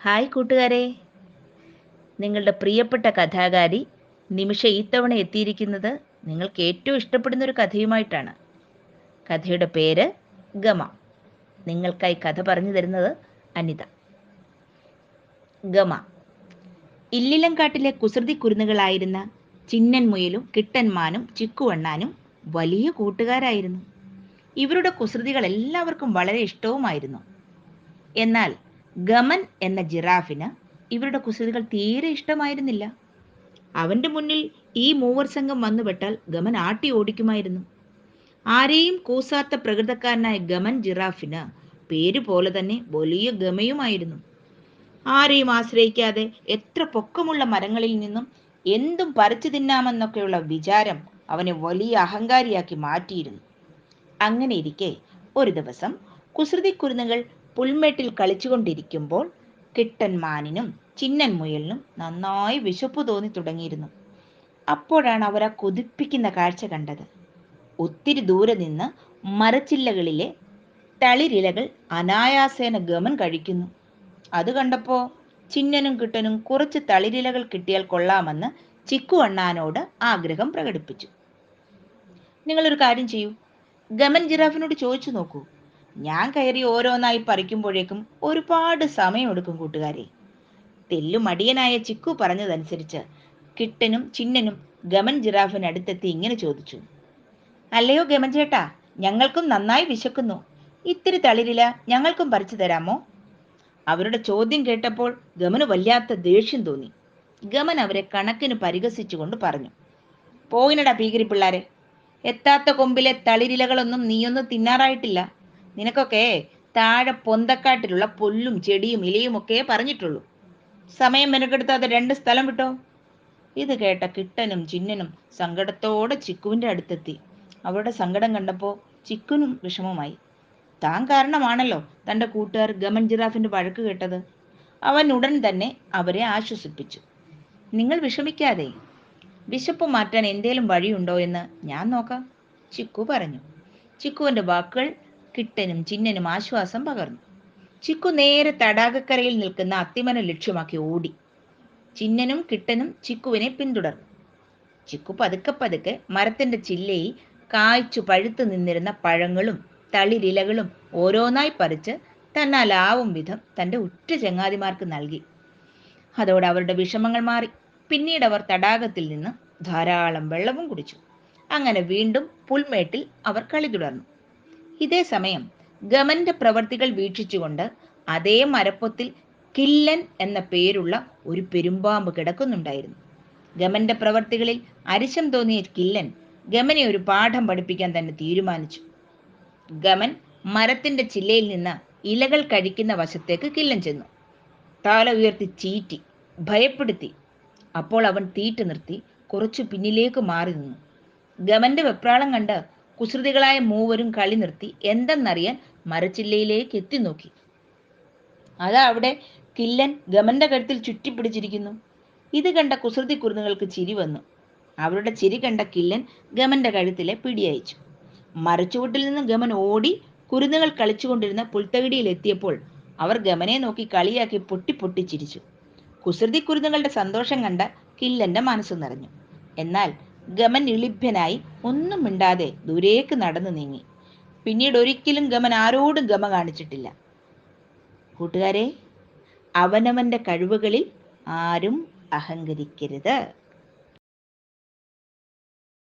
Hi കൂട്ടുകാരെ, നിങ്ങളുടെ പ്രിയപ്പെട്ട കഥാകാരി നിമിഷ ഇത്തവണ എത്തിയിരിക്കുന്നത് നിങ്ങൾക്ക് ഏറ്റവും ഇഷ്ടപ്പെടുന്ന ഒരു കഥയുമായിട്ടാണ്. കഥയുടെ പേര് ഗമ. നിങ്ങൾക്കായി കഥ പറഞ്ഞു തരുന്നത് അനിത. ഗമ. ഇല്ലിലങ്കാട്ടിലെ കുസൃതി കുരുന്നുകളായിരുന്ന ചിന്നൻ മുയലും കിട്ടന്മാനും ചിക്കുവണ്ണാനും വലിയ കൂട്ടുകാരായിരുന്നു. ഇവരുടെ കുസൃതികൾ എല്ലാവർക്കും വളരെ ഇഷ്ടവുമായിരുന്നു. എന്നാൽ ഗമൻ എന്ന ജിറാഫിന് ഇവരുടെ കുസൃതികൾ തീരെ ഇഷ്ടമായിരുന്നില്ല. അവന്റെ മുന്നിൽ ഈ മൂവർ സംഘം വന്നുപെട്ടാൽ ഗമൻ ആട്ടി ഓടിക്കുമായിരുന്നു. ആരെയും കൂസാത്ത പ്രകൃതക്കാരനായ ഗമൻ ജിറാഫിന് പേര് പോലെ തന്നെ വലിയ ഗമയുമായിരുന്നു. ആരെയും ആശ്രയിക്കാതെ എത്ര പൊക്കമുള്ള മരങ്ങളിൽ നിന്നും എന്തും പറിച്ചു തിന്നാമെന്നൊക്കെയുള്ള വിചാരം അവനെ വലിയ അഹങ്കാരിയാക്കി മാറ്റിയിരുന്നു. അങ്ങനെ ഇരിക്കെ ഒരു ദിവസം കുസൃതി കുരുന്നുകൾ പുൽമേട്ടിൽ കളിച്ചുകൊണ്ടിരിക്കുമ്പോൾ കിട്ടന്മാനിനും ചിന്നൻ മുയലിനും നന്നായി വിശപ്പ് തോന്നി തുടങ്ങിയിരുന്നു. അപ്പോഴാണ് അവർ ആ കൊതിപ്പിക്കുന്ന കാഴ്ച കണ്ടത്. ഒത്തിരി ദൂരെ നിന്ന് മരച്ചില്ലകളിലെ തളിരിലകൾ അനായാസേന ഗമൻ കഴിക്കുന്നു. അത് കണ്ടപ്പോ ചിന്നനും കിട്ടനും കുറച്ച് തളിരിലകൾ കിട്ടിയാൽ കൊള്ളാമെന്ന് ചിക്കു അണ്ണാനോട് ആഗ്രഹം പ്രകടിപ്പിച്ചു. നിങ്ങളൊരു കാര്യം ചെയ്യൂ, ഗമൻ ജിറാഫിനോട് ചോദിച്ചു നോക്കൂ. ഞാൻ കയറി ഓരോന്നായി പറിക്കുമ്പോഴേക്കും ഒരുപാട് സമയമെടുക്കും കൂട്ടുകാരെ. തെല്ലുമടിയനായ ചിക്കു പറഞ്ഞതനുസരിച്ച് കിട്ടനും ചിന്നനും ഗമൻ ജിറാഫിനടുത്തെത്തി ഇങ്ങനെ ചോദിച്ചു: അല്ലയോ ഗമൻ ചേട്ടാ, ഞങ്ങൾക്കും നന്നായി വിശക്കുന്നു. ഇത്തിരി തളിരില ഞങ്ങൾക്കും പറിച്ചു തരാമോ? അവരുടെ ചോദ്യം കേട്ടപ്പോൾ ഗമന് വല്ലാത്ത ദേഷ്യം തോന്നി. ഗമൻ അവരെ കണക്കിന് പരിഹസിച്ചുകൊണ്ട് പറഞ്ഞു: പോയിനടാ ഭീകരി പിള്ളാരെ, എത്താത്ത കൊമ്പിലെ തളിരിലകളൊന്നും നീയൊന്നും തിന്നാറായിട്ടില്ല. നിനക്കൊക്കെ താഴെ പൊന്തക്കാട്ടിലുള്ള പുല്ലും ചെടിയും ഇലയും ഒക്കെ പറഞ്ഞിട്ടുള്ളൂ. സമയം മെനക്കെടുത്താതെ രണ്ട് സ്ഥലം വിട്ടോ. ഇത് കേട്ട കിട്ടനും ചിന്നനും സങ്കടത്തോടെ ചിക്കുവിന്റെ അടുത്തെത്തി. അവരുടെ സങ്കടം കണ്ടപ്പോൾ ചിക്കുനും വിഷമമായി. താൻ കാരണമാണല്ലോ തന്റെ കൂട്ടുകാർ ഗമൻ ജിറാഫിന്റെ വഴക്ക് കേട്ടത്. അവൻ ഉടൻ തന്നെ അവരെ ആശ്വസിപ്പിച്ചു. നിങ്ങൾ വിഷമിക്കാതെ, വിശപ്പ് മാറ്റാൻ എന്തേലും വഴിയുണ്ടോ എന്ന് ഞാൻ നോക്കാം, ചിക്കു പറഞ്ഞു. ചിക്കുവിന്റെ വാക്കുകൾ കിട്ടനും ചിന്നനും ആശ്വാസം പകർന്നു. ചിക്കു നേരെ തടാകക്കരയിൽ നിൽക്കുന്ന അത്തിമരം ലക്ഷ്യമാക്കി ഓടി. ചിന്നനും കിട്ടനും ചിക്കുവിനെ പിന്തുടർന്നു. ചിക്കു പതുക്കെ പതുക്കെ മരത്തിന്റെ ചില്ലയിൽ കായ്ച്ചു പഴുത്തു നിന്നിരുന്ന പഴങ്ങളും തളിരിലകളും ഓരോന്നായി പറിച്ച് തന്നാലാവും വിധം തന്റെ ഉറ്റ ചങ്ങാതിമാർക്ക് നൽകി. അതോടെ അവരുടെ വിഷമങ്ങൾ മാറി. പിന്നീട് അവർ തടാകത്തിൽ നിന്ന് ധാരാളം വെള്ളവും കുടിച്ചു. അങ്ങനെ വീണ്ടും പുൽമേട്ടിൽ അവർ കളി തുടർന്നു. ഇതേ സമയം ഗമന്റെ പ്രവർത്തികൾ വീക്ഷിച്ചുകൊണ്ട് അതേ മരപ്പൊത്തിൽ കില്ലൻ എന്ന പേരുള്ള ഒരു പെരുമ്പാമ്പ് കിടക്കുന്നുണ്ടായിരുന്നു. ഗമന്റെ പ്രവർത്തികളിൽ അരിശം തോന്നിയ കില്ലൻ ഗമനെ ഒരു പാഠം പഠിപ്പിക്കാൻ തന്നെ തീരുമാനിച്ചു. ഗമൻ മരത്തിന്റെ ചില്ലയിൽ നിന്ന് ഇലകൾ കഴിക്കുന്ന വശത്തേക്ക് കില്ലൻ ചെന്നു. തല ഉയർത്തി ചീറ്റി ഭയപ്പെടുത്തി. അപ്പോൾ അവൻ തീറ്റ് നിർത്തി കുറച്ചു പിന്നിലേക്ക് മാറി നിന്നു. ഗമന്റെ വെപ്രാളം കണ്ട് കുസൃതികളായ മൂവരും കളി നിർത്തി എന്തെന്നറിയാൻ മരച്ചില്ലയിലേക്ക് എത്തി നോക്കി. അതാ അവിടെ കില്ലൻ ഗമന്റെ കഴുത്തിൽ ചുറ്റിപ്പിടിച്ചിരിക്കുന്നു. ഇത് കണ്ട കുസൃതി കുരുന്നുകൾക്ക് ചിരി വന്നു. അവരുടെ ചിരി കണ്ട കില്ലൻ ഗമന്റെ കഴുത്തിലെ പിടിയയച്ചു. മരച്ചുവട്ടിൽ നിന്ന് ഗമൻ ഓടി കുരുന്നുകൾ കളിച്ചുകൊണ്ടിരുന്ന പുൽത്തകിടിയിൽ എത്തിയപ്പോൾ അവർ ഗമനെ നോക്കി കളിയാക്കി പൊട്ടി പൊട്ടി ചിരിച്ചു. കുസൃതി കുരുന്നുകളുടെ സന്തോഷം കണ്ട കില്ലന്റെ മനസ്സ് നിറഞ്ഞു. എന്നാൽ ഗമൻ ഇളിഭ്യനായി ഒന്നും മിണ്ടാതെ ദൂരേക്ക് നടന്നു നീങ്ങി. പിന്നീട് ഒരിക്കലും ഗമൻ ആരോടും ഗമ കാണിച്ചിട്ടില്ല. കൂട്ടുകാരെ, അവനവന്റെ കഴിവുകളിൽ ആരും അഹങ്കരിക്കരുത്.